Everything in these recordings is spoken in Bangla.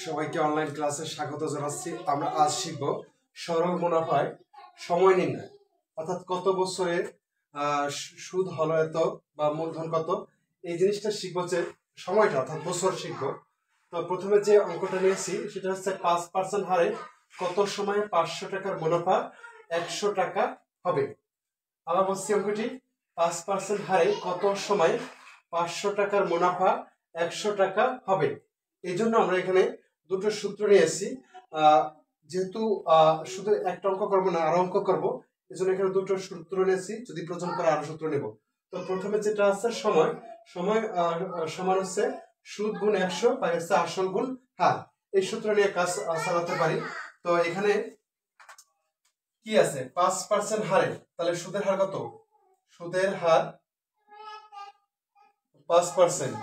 সবাইকে অনলাইন ক্লাসে স্বাগত জানাচ্ছি। আমরা আজ শিখব সরল মুনাফায় সময় নির্ণয়, অর্থাৎ কত বছরে সুদ হলো এত বা মূলধন কত, এই জিনিসটা শিখবো। যে সময়টা অর্থাৎ বছর শিখবো। তো প্রথমে যে অঙ্কটা নিয়েছি সেটা হচ্ছে 5% হারে কত সময়ে 500 টাকার মুনাফা 100 টাকা হবে। আবার বলছি অঙ্কটি 5% হারে কত সময় 500 টাকার মুনাফা 100 টাকা হবে। এই জন্য আমরা এখানে দুটো সূত্র নিয়েছি। যেহেতু শুধু একটা অঙ্ক করবো না, আরো অঙ্ক করবো, এই জন্য এখানে দুটো সূত্র নিয়েছি। যদি প্রয়োজন করে আরো সূত্র নেব। তো প্রথমে যেটা আছে সময় সমান হচ্ছে সুদ গুণ 100 বা হচ্ছে আসল গুণ হার। এই সূত্র নিয়ে কাজ চালাতে পারি। তো এখানে কি আছে 5% হারে, তাহলে সুদের হার কত? সুদের হার 5%।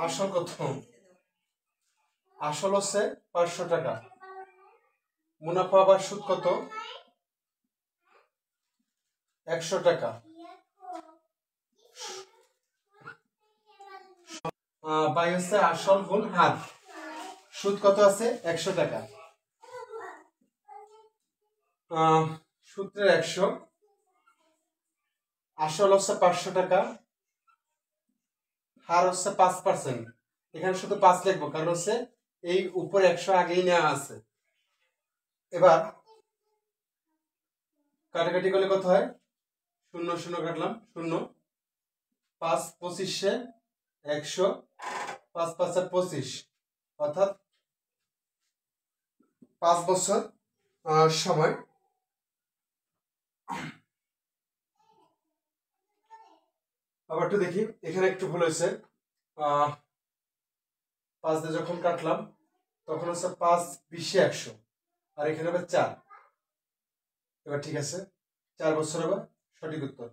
আসল কত? আসল হচ্ছে 500 টাকা। মুনাফা বা সুদ কত? 100 টাকা। বাই হচ্ছে আসল গুণ হার। সুদ কত আছে? 100 টাকা। সূত্রের 100, আসল হচ্ছে 500 টাকা, হার হচ্ছে 5%। এখানে শুধু 5 লিখবো, কারণ হচ্ছে এই উপরে 100 আগেই নেওয়া আছে। এবার কাটাকাটি করলে কত হয়? 0 0 কাটলাম, 0। 5 25 100, 5 5 25, অর্থাৎ 5 বছর সময়। আবার একটু দেখি, এখানে একটু ভুল হয়েছে। 5 দিয়ে যখন কাটলাম তখন হচ্ছে 5 20 100, আর এখানে হবে 4। এবার ঠিক আছে, 4 বছর হবে সঠিক উত্তর।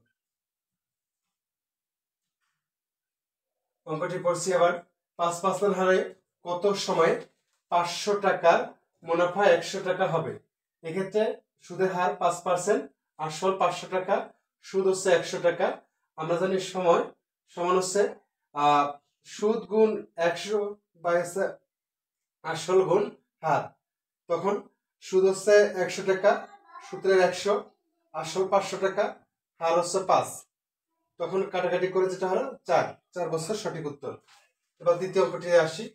অঙ্কটি পড়ছি আবার। 5% হারে কত সময় 500 টাকার মুনাফা 100 টাকা হবে। এক্ষেত্রে সুদের হার 5%, আসল 500 টাকা, সুদ হচ্ছে 100 টাকা। আমরা জানি সময় সমান হচ্ছে সুদ গুণ 100 বা আসল গুণ হার। তখন সুদ হচ্ছে 100 টাকা, সূত্রের 100, আসল 500 টাকা, হার হচ্ছে 5। তখন কাটাকাটি করে যেটা হলো 4। 4 বছর সঠিক উত্তর। এবার দ্বিতীয় অঙ্কটি আসি।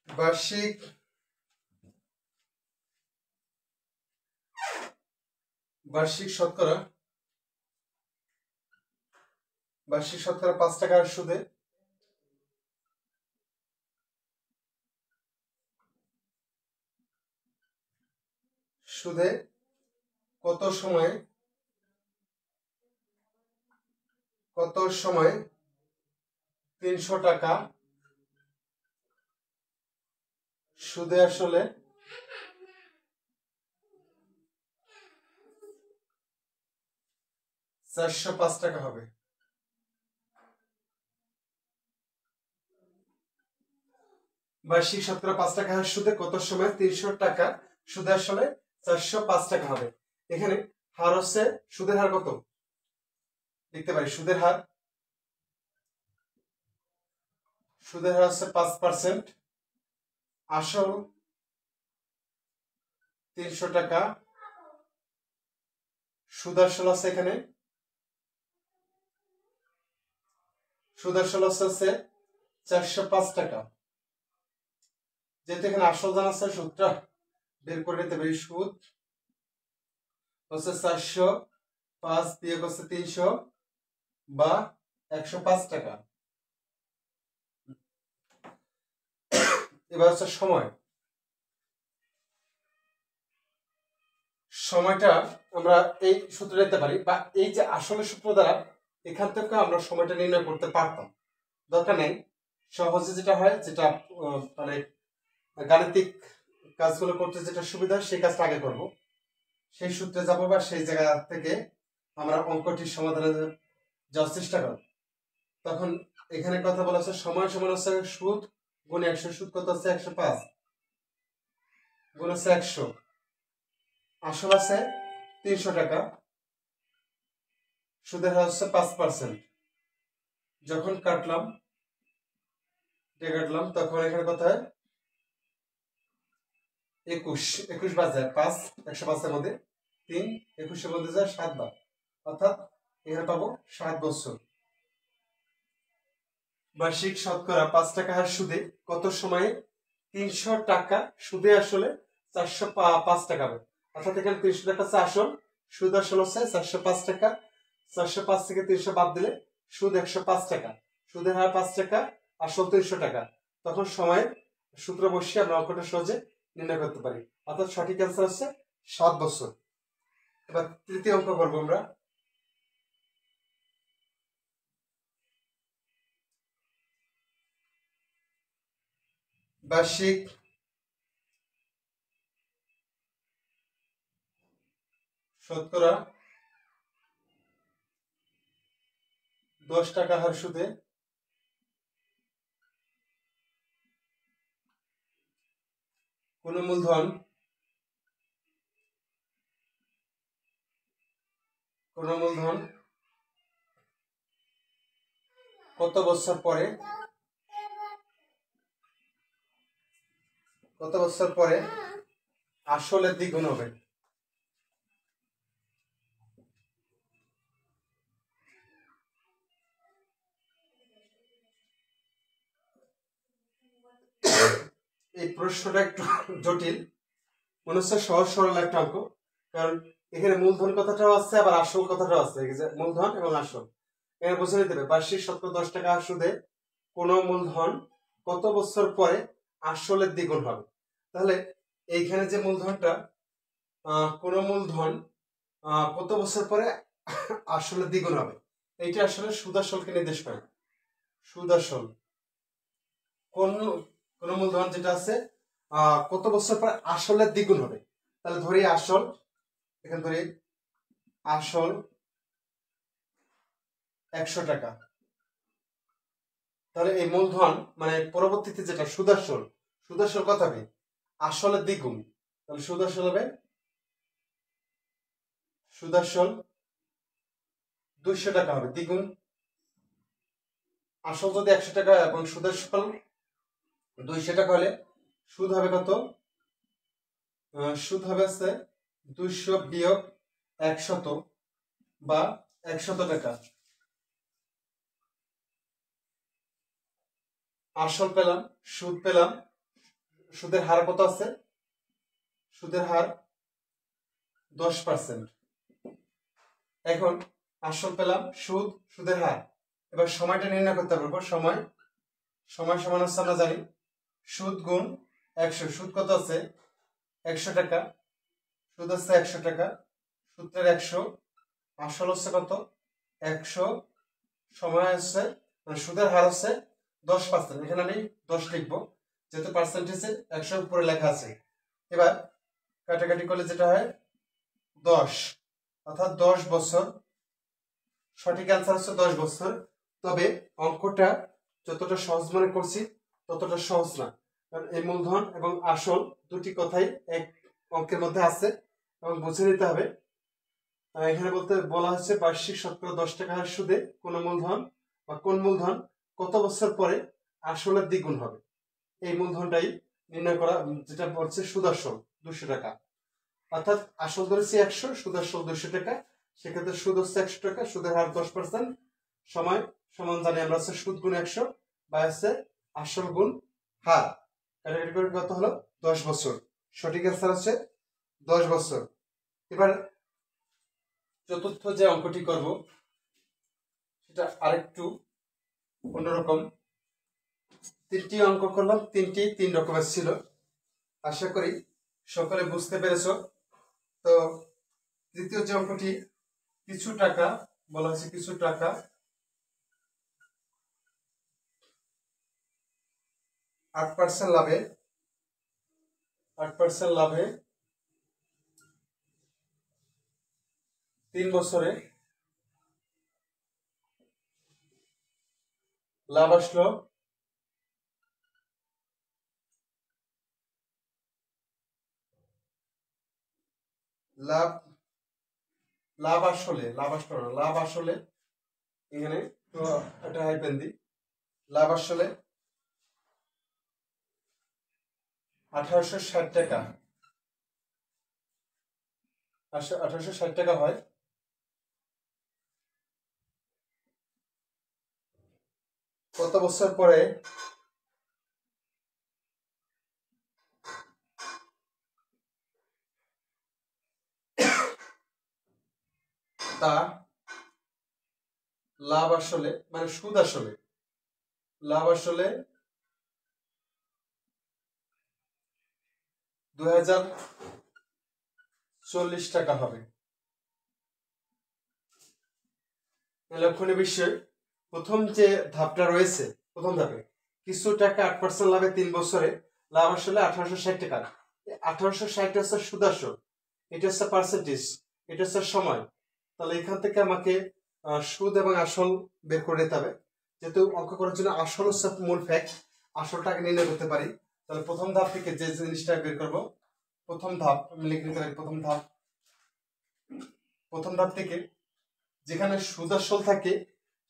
বার্ষিক শতকরা 5 টাকার সুদে কত সময় 300 টাকা সুদে আসলে 405 টাকা হবে। বার্ষিক শতকরা 5 টাকা সুদে কত সময় 300 টাকা সুদে আসলে 405 টাকা হবে। এখানে হার হচ্ছে, সুদের হার কত লিখতে পারি? সুদের হার হচ্ছে 5%, আসল 300 টাকা, সুদ আসল আছে এখানে, সুদ আসল হচ্ছে 405 টাকা। যেহেতু এখানে আসল জানা আছে, সুদটা বের করে নিতে পারি। সুদ হচ্ছে 405 বিয়োগ হচ্ছে 300 বা 105 টাকা। এবার হচ্ছে সময়টা আমরা এই সূত্র নিতে পারি, বা এই যে আসলের সূত্র দ্বারা এখান থেকে আমরা সময়টা নির্ণয় করতে পারতাম। দরকার নেই, সহজে যেটা হয়, যেটা মানে গাণিতিক কাজগুলো করতে যেটা সুবিধা, সেই কাজটা আগে করব। সেই সূত্রে যাবো বা সেই জায়গা থেকে আমরা অঙ্কটির সমাধানে যাওয়ার চেষ্টা করব। তখন এখানে কথা বলা হচ্ছে সময় সমান হচ্ছে সুদ গুণ 100। সুদ কত আছে? 105 গুণ হচ্ছে 100, আসল আছে 300 টাকা, সুদের হার হচ্ছে 5%। যখন কাটলাম তখন এখানে কত হয় 21 বাজে 5, 105 মধ্যে 3, 21 মধ্যে যায় 7 বার, অর্থাৎ এখানে পাবো 7 বছর। বার্ষিক শতকরা 5 টাকা হার সুদে কত সময়ে 300 টাকা সুদে আসলে 405 টাকা হবে, অর্থাৎ এখানে 300 টাকা হচ্ছে আসল, সুদ আসল হচ্ছে 405 টাকা। 405 থেকে 300 বাদ দিলে সুদ 105 টাকা, সুদের হার 5 টাকা, আসল 300 টাকা। তখন সময়ের সূত্র বসিয়ে আমরা অঙ্কটা সহজে নির্ণয় করতে পারি, অর্থাৎ সঠিক অ্যান্সার হচ্ছে 7 বছর। এবার তৃতীয় অঙ্ক করবো আমরা। বার্ষিক শতকরা 10 টাকা হার সুদে কোন মূলধন কত বছর পরে আসলের দ্বিগুণ হবে? এই প্রশ্নটা একটু জটিল মনে হচ্ছে, সহজ সরল একটা অঙ্ক, কারণ এখানে মূলধন কথাটাও আছে আবার আসল কথাটাও আছে, মূলধন এবং আসল। এখানে বুঝে নিতে হবে বার্ষিক শতকরা 10 টাকা সুদে কোন মূলধন কত বছর পরে আসলের দ্বিগুণ হবে। তাহলে এইখানে যে মূলধনটা কোন মূলধন কত বছর পরে আসলের দ্বিগুণ হবে, এইটা আসলে সুদ আসলকে নির্দেশ করে। সুদ আসল কোন মূলধন যেটা আছে কত বছর পর আসলের দ্বিগুণ হবে, তাহলে ধরি আসল, এখানে ধরি আসল 100 টাকা, তাহলে এই মূলধন মানে পরবর্তীতে যেটা সুদাসল কত হবে আসলের দ্বিগুণ, তাহলে সুদাসল হবে সুদাসল 200 টাকা হবে দ্বিগুণ। আসল যদি 100 টাকা এবং সুদাসল 200 টাকা হলে সুদ হবে কত? সুদ হবে 200 বিয়োগ 100 বা 100 টাকা। আসল পেলাম, সুদ পেলাম, সুদের হার কত আছে? সুদের হার 10%। এখন আসল পেলাম, সুদের হার, এবার সময়টা নির্ণয় করতে পারবো। সময় সমান হচ্ছে আমরা জানি সুদ গুণ 100। সুদ কত আছে 100 টাকা, সুদ হচ্ছে 100 টাকা, সূত্রের 100, আসল হচ্ছে কত 100, সময় হচ্ছে সুদের হার হচ্ছে 10%। এখানে আমি 10 লিখবো যেহেতু পার্সেন্টেজে 100 উপরে লেখা আছে। এবার কাটাকাটি করলে যেটা হয় 10, অর্থাৎ 10 বছর। সঠিক অ্যান্সার হচ্ছে 10 বছর। তবে অঙ্কটা যতটা সহজ মনে করছি ততটা সহজ না, কারণ এই মূলধন এবং আসল দুটি কথাই এক অঙ্কের মধ্যে আছে এবং বুঝে নিতে হবে। এখানে বলা হচ্ছে বার্ষিক শতকরা 10 টাকা হার সুদে কোন মূলধন কত বছর পরে আসলের দ্বিগুণ হবে, এই মূলধনটাই নির্ণয় করা, যেটা বলছে সুদাসল 200 টাকা, অর্থাৎ আসল ধরেছি 100, সুদাসল 200 টাকা। সেক্ষেত্রে সুদ হচ্ছে 100 টাকা, সুদের হার 10%, সময় সমান জানি আমরা হচ্ছে সুদ গুণ 100 বা হচ্ছে আসল গুণ হার, কাটাকাটি করে কত হলো 10 বছর। সঠিক অ্যান্সার হচ্ছে 10 বছর। এবার চতুর্থ যে অঙ্কটি করব সেটা আরেকটু অন্যরকম। 3টি অঙ্ক করলাম, 3টি 3 রকমের ছিল। আশা করি সকলে বুঝতে পেরেছো। তো তৃতীয় যে অঙ্কটি কিছু টাকা বলা হয়েছে, কিছু টাকা 8% লাভে 3 বছরে লাভ আসলো 1 লাভ আসলে এখানে তো একটা হাইপেন দিই, লাভ আসলে 1860 টাকা, 1860 টাকা হয়। কত বছর পরে তা লাভ আসলে মানে সুদ আসলে লাভ আসলে 2040 টাকা হবে। লক্ষণীয় বিষয়, প্রথম যে ধাপটা রয়েছে, প্রথম ধাপে কিছু টাকা 8% লাভে 3 বছরে লাভ আসলে 1860 টাকা। 1860 হচ্ছে সুদ আসল, এটা হচ্ছে পার্সেন্টেজ, এটা হচ্ছে সময়। তাহলে এখান থেকে আমাকে সুদ এবং আসল বের করে নিতে হবে। যেহেতু অঙ্ক করার জন্য আসল হচ্ছে মূল ফ্যাক্ট, আসলটাকে নির্ণয় করতে পারি। তাহলে প্রথম ধাপ থেকে যে জিনিসটা বের করব, প্রথম ধাপ আমি লিখে নিতে পারি। প্রথম ধাপ থেকে যেখানে সুদ আসল থাকে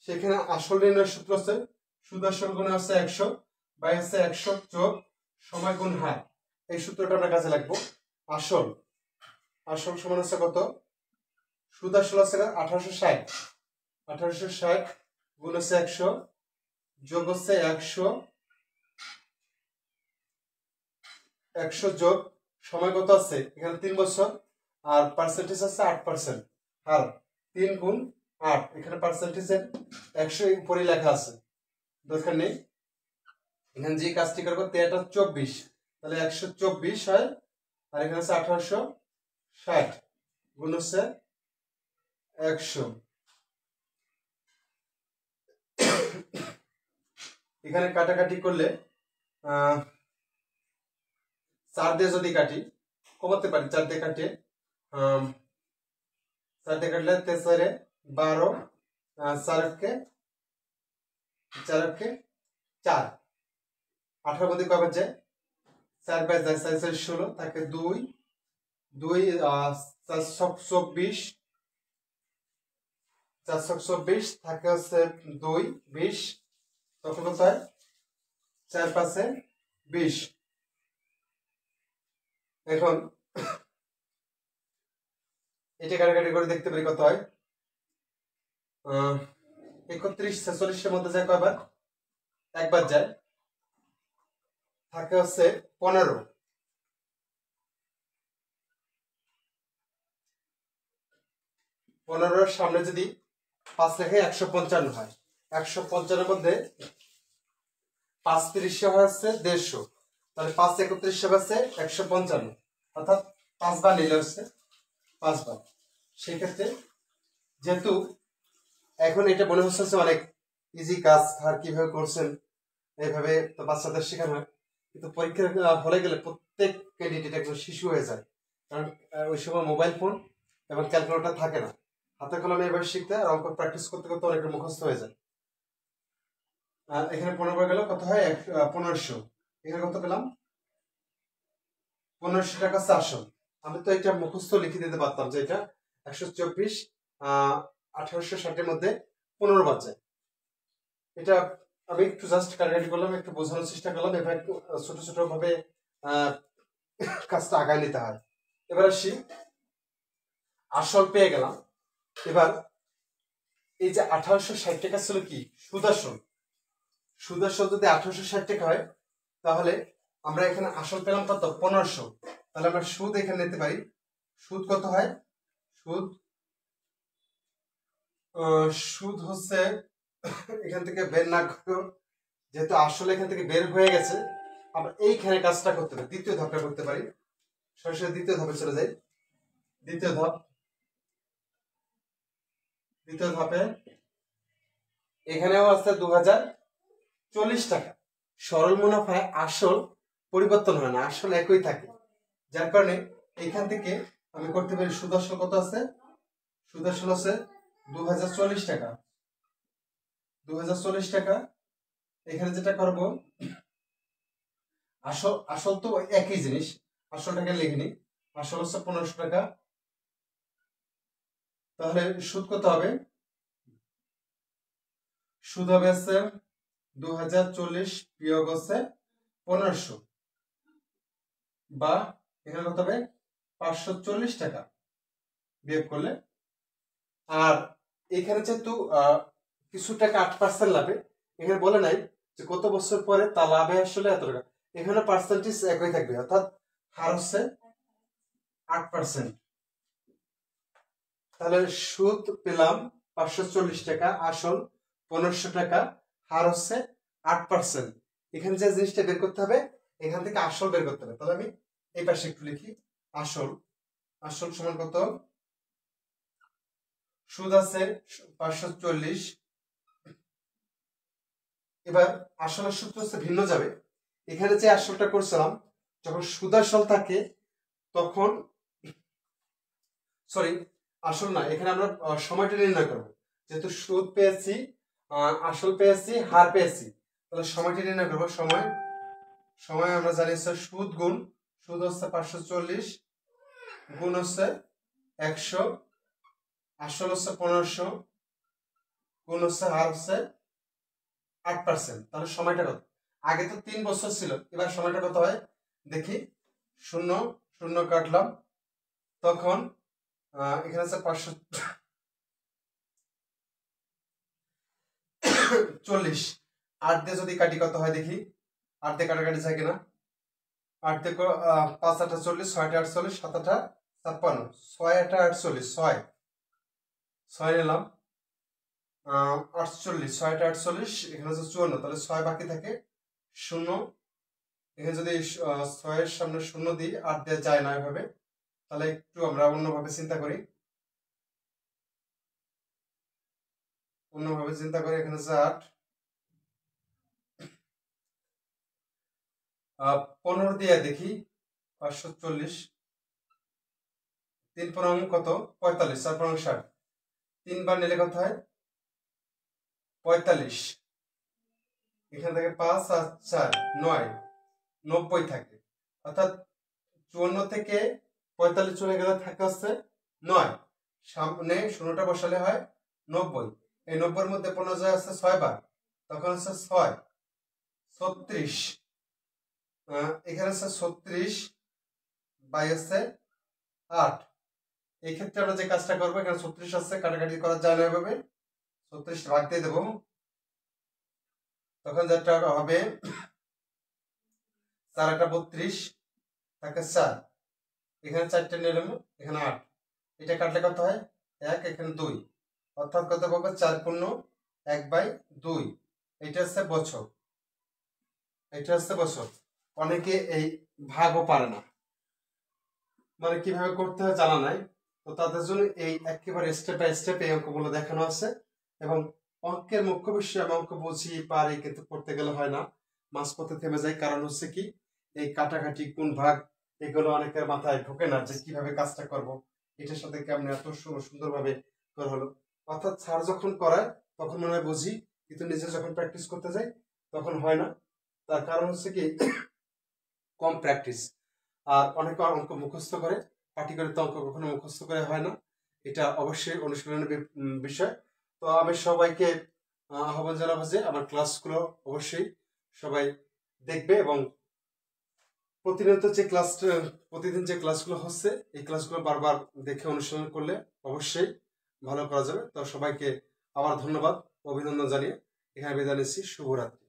সেখানে আসল নির্ণয়ের সূত্র হচ্ছে সুদ আসল গুণ হচ্ছে 100 বাই হচ্ছে 100 যোগ সময় গুণ হার। এই সূত্রটা আমরা কাজে লাগবো। আসল সমান হচ্ছে কত, সুদ আসল আছে 1860 গুণ হচ্ছে 100 যোগ হচ্ছে 100 যোগ সময় কত আছে এখানে 3 বছর, আর পার্সেন্টেজ আছে 8%, আর 3 গুণ 8, এখানে পার্সেন্টেজের 100 উপরে লেখা আছে, দরকার নেই। এখানে যে কাজটি করবো 3 তাহলে 124 হয়, আর এখানে আছে 1860 গুণ হচ্ছে 100। এখানে কাটাকাটি করলে 4 দিয়ে যদি কাটি কমাতে পারি, 4 দিয়ে কাটে 4 দিয়ে কাটলে 3 12, 4 কে 4, 18 মধ্যে কবে যায় 4 বাই যায় 4 4 16 থাকে 2 424, 424 থাকে হচ্ছে 2 20, তখন কত হয় 4 5 20। এখন এটা কাটাকাটি করে দেখতে পারি কত হয়, 31 46 মধ্যে যায় কয়বার, একবার যায়, থাকে হচ্ছে 15। 15 সামনে যদি 5 লেখে 155 হয়, 155 মধ্যে 5 30 হচ্ছে 150, তাহলে 5 31 হচ্ছে 155, অর্থাৎ 5 বার নিলে হচ্ছে 5 বার। সেক্ষেত্রে যেহেতু এখন এটা মনে হচ্ছে অনেক ইজি কাজ, আর কিভাবে করছেন এইভাবে তো বাচ্চাদের শেখানো হয়, কিন্তু পরীক্ষার হলে গেলে প্রত্যেক ক্যান্ডিডেট একজন শিশু হয়ে যায়, কারণ ওই সময় মোবাইল ফোন এবং ক্যালকুলেটর থাকে না, হাতে কলমে এভাবে শিখতে আর অঙ্ক প্র্যাকটিস করতে করতে অনেকটা মুখস্থ হয়ে যায়। এখানে 15 গেল কত হয় 1500, এখানে কত পেলাম 1500 টাকা 400। আমি তো এটা মুখস্থ লিখে দিতে পারতাম যে এটা 124 1860 মধ্যে 15 বার যায়। এটা আমি একটু জাস্ট কাটাকাটি করলাম, একটু বোঝানোর চেষ্টা করলাম, এবার একটু ছোট ছোট ভাবে কাজটা আগায় নিতে হয়। এবার আসি, আসল পেয়ে গেলাম। এবার এই যে 1860 টাকা ছিল কি সুদাসন, সুদাসন যদি 1860 টাকা হয় তাহলে আমরা এখানে আসল পেলাম কত 1500, তাহলে আমরা সুদ এখানে নিতে পারি। সুদ কত হয়, সুদ হচ্ছে এখান থেকে বের না করে, যেহেতু আসলে এখান থেকে বের হয়ে গেছে, আমরা এইখানে কাজটা করতে পারি, দ্বিতীয় ধাপটা করতে পারি। সরাসরি দ্বিতীয় ধাপে চলে যাই। দ্বিতীয় ধাপে এখানেও আছে 2040 টাকা। সরল মুনাফায় আসল পরিবর্তন হয় না, আসল একই থাকে, যার কারণে এখান থেকে আমি করতে পারি সুদ আসল কত আছে, সুদ আসল আছে 2040 টাকা। 2040 টাকা এখানে যেটা করব, আসল তো একই জিনিস, আসলটাকে লিখে নি, আসল হচ্ছে 1500 টাকা তাহলে সুদ কত হবে? সুদ হবে হচ্ছে 2040 বিয়োগ হচ্ছে 1500, বা এখানে কত হবে 540 টাকা বিয়োগ করলে। আর এখানে যেহেতু কিছু টাকা 8% লাভে, এখানে বলে নাই যে কত বছর পরে তা লাভে আসলে এত টাকা, এখানে পার্সেন্টেজ একই থাকবে, অর্থাৎ হার হচ্ছে 8%। তাহলে সুদ পেলাম 540 টাকা, আসল 1500 টাকা, হার হচ্ছে 8%। এখানে যে জিনিসটা বের করতে হবে, এখান থেকে আসল বের করতে হবে। তাহলে আমি এই পাশে একটু লিখি, আসল সমান কত? সুদ আছে 540, এবার আসলের সূত্র হচ্ছে ভিন্ন যাবে। এখানে যে আসলটা করছিলাম, যখন সুদ আসল থাকে তখন, সরি আসল না, এখানে আমরা সময়টা নির্ণয় করবো। যেহেতু সুদ পেয়েছি, আসল পেয়েছি, হার পেয়েছি, তাহলে সময়টা নির্ণয় করবো। সময় আমরা জানি হচ্ছে সুদ গুণ, সুদ হচ্ছে 540 গুণ হচ্ছে 100, আসল হচ্ছে 1500 গুণ হচ্ছে হার হচ্ছে 8%। তাহলে সময়টা কত? আগে তো 3 বছর ছিল, এবার সময়টা কত হয় দেখি। 0 0 কাটলাম, তখন এখানে আছে 540, 8 দিয়ে যদি কাটি কত হয় দেখি, 8 দিয়ে কাটাকাটি যায় কিনা। 8 দিয়ে 5 8 40, 6 8 48, 7 8 56, 6 8 48, 6 নিলাম, 48, 6 8 48, এখানে হচ্ছে 54, তাহলে 6 বাকি থাকে 0। এখানে যদি 6 এর সামনে 0 দিই, 8 দিয়ে যায় না এভাবে, তাহলে একটু আমরা অন্যভাবে চিন্তা করি। এখানে হচ্ছে 8, 15 দিয়ে দেখি 540, 3 15 কত 45, 4 15 60, 3 বার নিলে কত হয় 45, এখান থেকে 5 আর 4 9, 90 থাকে। অর্থাৎ 54 থেকে 45 চলে গেলে থাকে হচ্ছে 9, সামনে 0টা বসালে হয় 90। এই 90 এর মধ্যে 15 যায় আছে 6 বার, তখন হচ্ছে 6 36, এখানে হচ্ছে 36 বাই হচ্ছে 8। এই ক্ষেত্রে আমরা যে কাজটা করবো, এখানে 36 আছে, কাটাকাটি করা যায় না এভাবে, 36 ভাগ দিয়ে দেবো, তখন যেটা হবে 4 8 32 থাকে 4, এখানে 4টা নিলাম, এখানে 8, এটা কাটলে কত হয় 1, এখানে 2, অর্থাৎ কত পাবো 4 পূর্ণ 1/2। এটা হচ্ছে বছর, এটা হচ্ছে বছর। অনেকে এই ভাগও পারে না, মানে কিভাবে করতে হয় জানা নাই, তো তাদের জন্য এই একেবারে স্টেপ বাই স্টেপ এই অঙ্কগুলো দেখানো আছে। এবং অঙ্কের মুখ্য বিষয়, আমি অঙ্ক বুঝি পারি, কিন্তু করতে গেলে হয় না, মাঝপথে থেমে যায়। কারণ হচ্ছে কি, এই কাটাকাটি কোন ভাগ, এগুলো অনেকের মাথায় ঢোকে না যে কিভাবে কাজটা করব, এটার সাথে কেমন এত সুন্দরভাবে করা হলো। অর্থাৎ স্যার যখন করায় তখন মনে হয় বুঝি, কিন্তু নিজে যখন প্র্যাকটিস করতে যাই তখন হয় না। তার কারণ হচ্ছে কি, কম প্র্যাকটিস। আর অনেকে অঙ্ক মুখস্থ করে, পাটিগণিত অঙ্ক কখনো মুখস্থ করে হয় না, এটা অবশ্যই অনুশীলনের বিষয়। তো আমি সবাইকে আহ্বান জানাবো যে আমার ক্লাসগুলো অবশ্যই সবাই দেখবে, এবং প্রতিদিন যে ক্লাসগুলো হচ্ছে, এই ক্লাসগুলো বারবার দেখে অনুশীলন করলে অবশ্যই ভালো করা যাবে। তো সবাইকে আবার ধন্যবাদ, অভিনন্দন জানিয়ে এখানে বিদায় নিচ্ছি। শুভরাত্রি।